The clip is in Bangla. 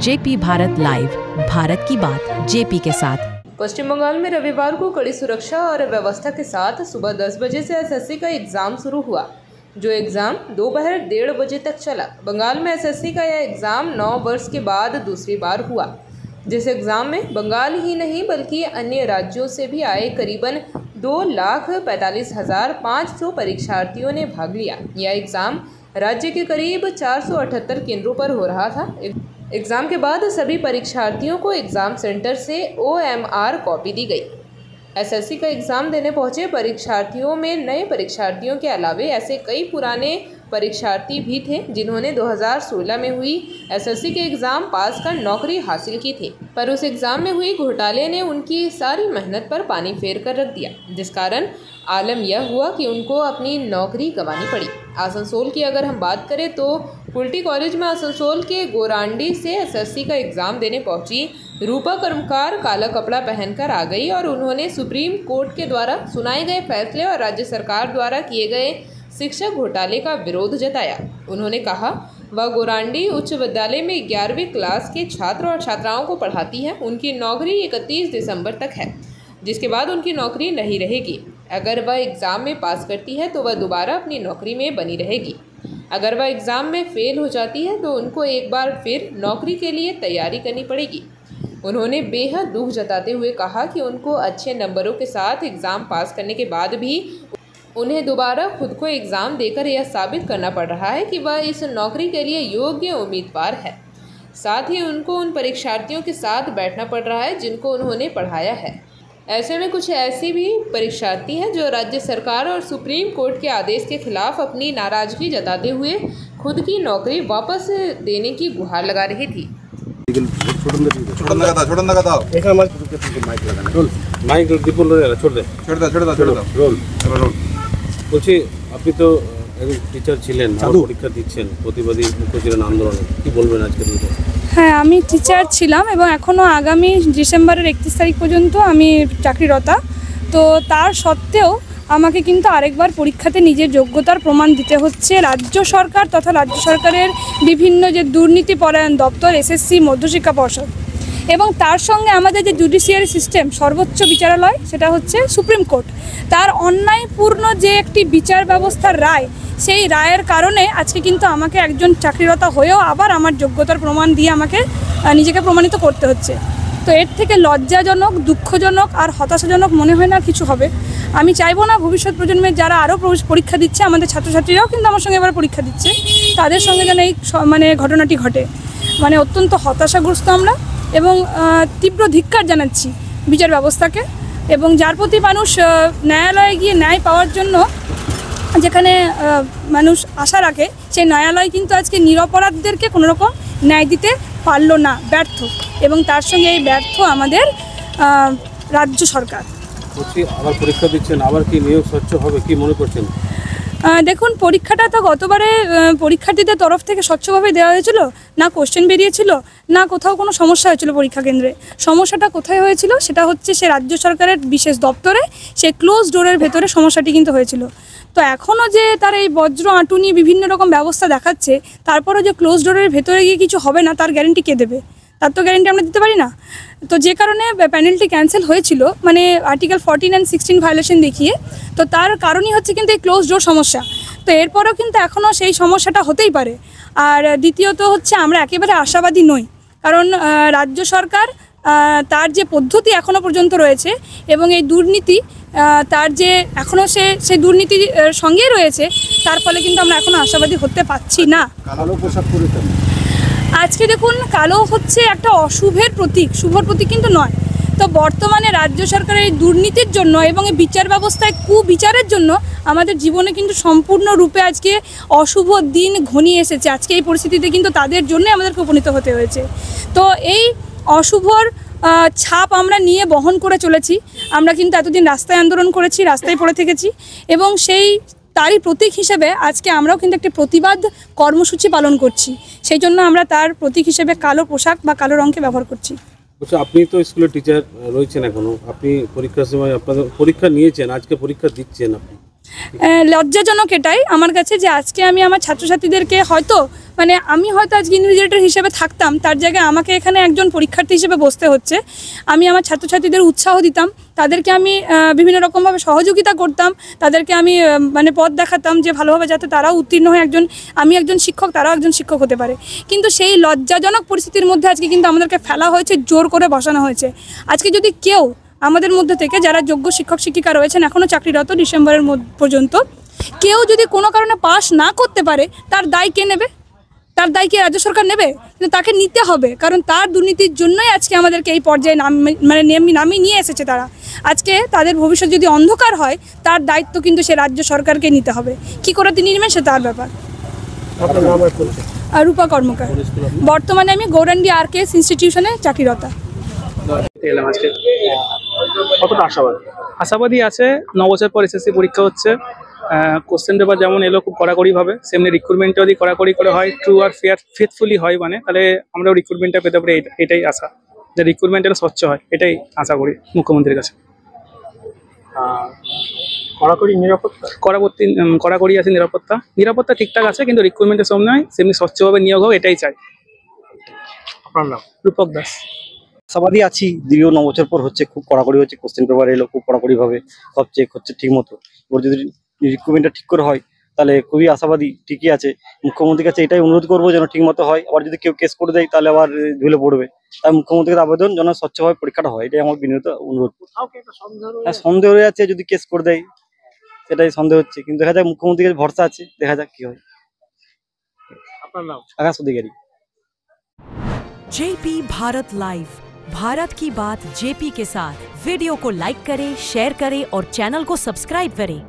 जेपी भारत लाइव, भारत की बात जेपी के साथ। पश्चिम बंगाल में रविवार को कड़ी सुरक्षा और व्यवस्था के साथ सुबह 10 बजे से एसएससी का एग्जाम शुरू हुआ, जो एग्जाम दोपहर 1:30 बजे तक चला। बंगाल में एसएससी का यह एग्जाम 9 वर्ष के बाद दूसरी बार हुआ, जिस एग्जाम में बंगाल ही नहीं बल्कि अन्य राज्यों से भी आए करीबन 2,45,500 परीक्षार्थियों ने भाग लिया। यह एग्जाम राज्य के करीब 478 केंद्रों पर हो रहा था। एग्जाम के बाद सभी परीक्षार्थियों को एग्जाम सेंटर से OMR कॉपी दी गई। एसएससी का एग्जाम देने पहुंचे परीक्षार्थियों में नए परीक्षार्थियों के अलावे ऐसे कई पुराने परीक्षार्थी भी थे जिन्होंने 2016 में हुई एसएससी के एग्जाम पास कर नौकरी हासिल की थी, पर उस एग्जाम में हुई घोटाले ने उनकी सारी मेहनत पर पानी फेर कर रख दिया, जिस कारण आलम यह हुआ कि उनको अपनी नौकरी गंवानी पड़ी। आसनसोल की अगर हम बात करें तो कुल्टी कॉलेज में आसनसोल के गोरांडी से एसएससी का एग्जाम देने पहुंची रूपा कर्मकार काला कपड़ा पहनकर आ गई और उन्होंने सुप्रीम कोर्ट के द्वारा सुनाए गए फैसले और राज्य सरकार द्वारा किए गए शिक्षक घोटाले का विरोध जताया। उन्होंने कहा वह गोरांडी उच्च विद्यालय में 11वीं क्लास के छात्र और छात्राओं को पढ़ाती है। उनकी नौकरी 31 दिसंबर तक है, जिसके बाद उनकी नौकरी नहीं रहेगी। अगर वह एग्ज़ाम में पास करती है तो वह दोबारा अपनी नौकरी में बनी रहेगी। अगर वह एग्ज़ाम में फेल हो जाती है तो उनको एक बार फिर नौकरी के लिए तैयारी करनी पड़ेगी। उन्होंने बेहद दुख जताते हुए कहा कि उनको अच्छे नंबरों के साथ एग्ज़ाम पास करने के बाद भी उन्हें दोबारा खुद को एग्ज़ाम देकर यह साबित करना पड़ रहा है कि वह इस नौकरी के लिए योग्य उम्मीदवार है। साथ ही उनको उन परीक्षार्थियों के साथ बैठना पड़ रहा है जिनको उन्होंने पढ़ाया है। ऐसे में कुछ ऐसी भी परीक्षार्थी हैं जो राज्य सरकार और सुप्रीम कोर्ट के आदेश के खिलाफ अपनी नाराजगी जताते हुए खुद की नौकरी वापस देने की गुहार लगा रही थी। বলছি আপনি তো একজন টিচার ছিলেন, পরীক্ষা দিচ্ছেন, প্রতিবাদী মুখ্য ছিলেন আন্দোলনে, কি বলবেন আজকে? হ্যাঁ, আমি টিচার ছিলাম এবং এখনও আগামী ডিসেম্বরের 31 তারিখ পর্যন্ত আমি চাকরিরতা। তো তার সত্ত্বেও আমাকে কিন্তু আরেকবার পরীক্ষাতে নিজের যোগ্যতার প্রমাণ দিতে হচ্ছে। রাজ্য সরকার তথা রাজ্য সরকারের বিভিন্ন যে দুর্নীতিপরায়ণ দপ্তর, এসএসসি, মধ্যশিক্ষা পর্ষদ এবং তার সঙ্গে আমাদের যে জুডিশিয়ারি সিস্টেম, সর্বোচ্চ বিচারালয়, সেটা হচ্ছে সুপ্রিম কোর্ট, তার অন্যায়পূর্ণ যে একটি বিচার ব্যবস্থার রায়, সেই রায়ের কারণে আজকে কিন্তু আমাকে একজন চাকরিরতা হয়েও আবার আমার যোগ্যতার প্রমাণ দিয়ে আমাকে নিজেকে প্রমাণিত করতে হচ্ছে। তো এর থেকে লজ্জাজনক, দুঃখজনক আর হতাশাজনক মনে হয় না কিছু হবে। আমি চাইবো না ভবিষ্যৎ প্রজন্মের যারা আরও পরীক্ষা দিচ্ছে, আমাদের ছাত্রছাত্রীরাও কিন্তু আমার সঙ্গে এবার পরীক্ষা দিচ্ছে, তাদের সঙ্গে যেন এই ঘটনাটি ঘটে। অত্যন্ত হতাশাগ্রস্ত আমরা এবং তীব্র ধিক্কার জানাচ্ছি বিচার ব্যবস্থাকে এবং যার প্রতি মানুষ ন্যায়ালয়ে গিয়ে ন্যায় পাওয়ার জন্য যেখানে মানুষ আশা রাখে, সেই ন্যায়ালয় কিন্তু আজকে নিরপরাধদেরকে কোনোরকম ন্যায় দিতে পারলো না, ব্যর্থ। এবং তার সঙ্গে এই ব্যর্থ আমাদের রাজ্য সরকার। আবার পরীক্ষা দিচ্ছেন, আবার কি নিয়োগ স্বচ্ছ হবে, কি মনে করছেন? দেখুন, পরীক্ষাটা তো গতবারে পরীক্ষার্থীদের তরফ থেকে স্বচ্ছভাবে দেওয়া হয়েছিল, না কোশ্চেন বেরিয়েছিল, না কোথাও কোনো সমস্যা হয়েছিল পরীক্ষা কেন্দ্রে। সমস্যাটা কোথায় হয়েছিল সেটা হচ্ছে সে রাজ্য সরকারের বিশেষ দপ্তরে, সে ক্লোজ ডোরের ভেতরে সমস্যাটি কিন্তু হয়েছিল। তো এখনও যে তার এই বজ্র আঁটুনি বিভিন্ন রকম ব্যবস্থা দেখাচ্ছে, তারপরও যে ক্লোজ ডোরের ভেতরে গিয়ে কিছু হবে না তার গ্যারেন্টি কে দেবে? তার তো গ্যারেন্টি আমরা দিতে পারি না। তো যে কারণে প্যানেলটি ক্যান্সেল হয়েছিল, আর্টিকেল 14 and 16 ভায়োলেশন দেখিয়ে, তো তার কারণই হচ্ছে কিন্তু এই ক্লোজ ডোর সমস্যা। তো এরপরও কিন্তু এখনও সেই সমস্যাটা হতেই পারে। আর দ্বিতীয়ত হচ্ছে আমরা একেবারে আশাবাদী নই, কারণ রাজ্য সরকার তার যে পদ্ধতি এখনও পর্যন্ত রয়েছে এবং এই দুর্নীতি তার যে এখনও সেই দুর্নীতির সঙ্গেই রয়েছে, তার ফলে কিন্তু আমরা এখনও আশাবাদী হতে পারছি না। কালো পোশাক পরিধান আজকে দেখুন, কালো হচ্ছে একটা অশুভের প্রতীক, শুভর প্রতীক কিন্তু নয়। তো বর্তমানে রাজ্য সরকারের এই দুর্নীতির জন্য এবং এই বিচার ব্যবস্থায় কুবিচারের জন্য আমাদের জীবনে কিন্তু সম্পূর্ণরূপে আজকে অশুভ দিন ঘনিয়ে এসেছে। আজকে এই পরিস্থিতিতে কিন্তু তাদের জন্য আমাদেরকে উপনীত হতে হয়েছে। তো এই অশুভর ছাপ আমরা নিয়ে বহন করে চলেছি। আমরা কিন্তু এতদিন রাস্তায় আন্দোলন করেছি, রাস্তায় পড়ে থেকেছি এবং তারই প্রতীক হিসেবে আজকে আমরাও কিন্তু একটি প্রতিবাদ কর্মসূচি পালন করছি। সেই জন্য আমরা তার প্রতীক হিসেবে কালো পোশাক বা কালো রঙকে ব্যবহার করছি। আপনি তো স্কুলের টিচার রয়েছেন এখনো, আপনি পরীক্ষার সময় আপনাদের পরীক্ষা নিয়েছেন, আজকে পরীক্ষা দিচ্ছেন, আপনি লজ্জাজনক এটাই আমার কাছে যে আজকে আমি আমার ছাত্রছাত্রীদেরকে হয়তো আমি হয়তো আজকে ইনভিজিলেটর হিসেবে থাকতাম, তার জায়গায় আমাকে এখানে একজন পরীক্ষার্থী হিসেবে বসতে হচ্ছে। আমি আমার ছাত্রছাত্রীদের উৎসাহ দিতাম, তাদেরকে আমি বিভিন্ন রকমভাবে সহযোগিতা করতাম, তাদেরকে আমি পথ দেখাতাম যে ভালোভাবে যাতে তারাও উত্তীর্ণ হয়ে আমি একজন শিক্ষক, তারাও একজন শিক্ষক হতে পারে। কিন্তু সেই লজ্জাজনক পরিস্থিতির মধ্যে আজকে কিন্তু আমাদেরকে ফেলা হয়েছে, জোর করে বসানো হয়েছে। আজকে যদি কেউ আমাদের মধ্যে থেকে যারা যোগ্য শিক্ষক শিক্ষিকা রয়েছেন এখনও চাকরিরত ডিসেম্বরের পর্যন্ত, কেউ যদি কোনো কারণে পাস না করতে পারে, তার দায় কে নেবে? তার দায় কি রাজ্য সরকার নেবে? কিন্তু তাকে নিতে হবে, কারণ তার দুর্নীতির জন্যই আজকে আমাদেরকে এই পর্যায়ে নামিয়ে নিয়ে এসেছে তারা। আজকে তাদের ভবিষ্যৎ যদি অন্ধকার হয়, তার দায়িত্ব কিন্তু সে রাজ্য সরকারকে নিতে হবে। কি করে তিনি নেবেন সে তার ব্যাপার। রূপা কর্মকার, বর্তমানে আমি গৌরাঙ্গী আরকেএস ইনস্টিটিউশনে চাকরিরতা। কতটা আশাবাদী আছে? 9 বছর পর এসএসসি পরীক্ষা হচ্ছে, কোশ্চেন পেপার যেমন এলো খুব কড়াকড়িভাবে, সেমনি রিক্রুটমেন্টটা যদি কড়াকড়ি করে হয়, ট্রু আর ফেথফুলি হয়, তাহলে আমরাও রিক্রুটমেন্টটা পেতে পারি। এটাই আশা, যে রিক্রুটমেন্টটা স্বচ্ছ হয়, এটাই আশা করি মুখ্যমন্ত্রীর কাছে। কড়াকড়ি আছে, নিরাপত্তা ঠিকঠাক আছে, কিন্তু রিক্রুটমেন্টের সময় সেমনি স্বচ্ছভাবে নিয়োগ হোক, এটাই চাই। আপনার নাম? রূপক দাস। আশাবাদী আছি, দীর্ঘ 9 বছর পর হচ্ছে, খুব কড়াকড়ি হচ্ছে, কোশ্চেন পেপার এলো খুব কড়াকড়িভাবে, সব চেক হচ্ছে ঠিক মতো। এবার যদি রিক্রুটমেন্টটা ঠিক করে হয় তাহলে খুবই আশাবাদী, ঠিকই আছে। মুখ্যমন্ত্রীর কাছে এটাই অনুরোধ করবো যেন ঠিক মতো হয়। আবার যদি কেউ কেস করে দেয় তাহলে আবার ঝুলে পড়বে, তাই মুখ্যমন্ত্রীর আবেদন যেন স্বচ্ছভাবে পরীক্ষাটা হয়, এটাই আমার বিনীত অনুরোধ। সন্দেহ হয়ে যাচ্ছে যদি কেস করে দেয়, সেটাই সন্দেহ হচ্ছে, কিন্তু দেখা যাক, মুখ্যমন্ত্রীর কাছে ভরসা আছে, দেখা যাক কি হয়। আপনার নাম? আকাশ অধিকারী। जेपी भारत लाइव, भारत की बात जेपी के साथ। वीडियो को लाइक करें, शेयर करें और चैनल को सब्सक्राइब करें।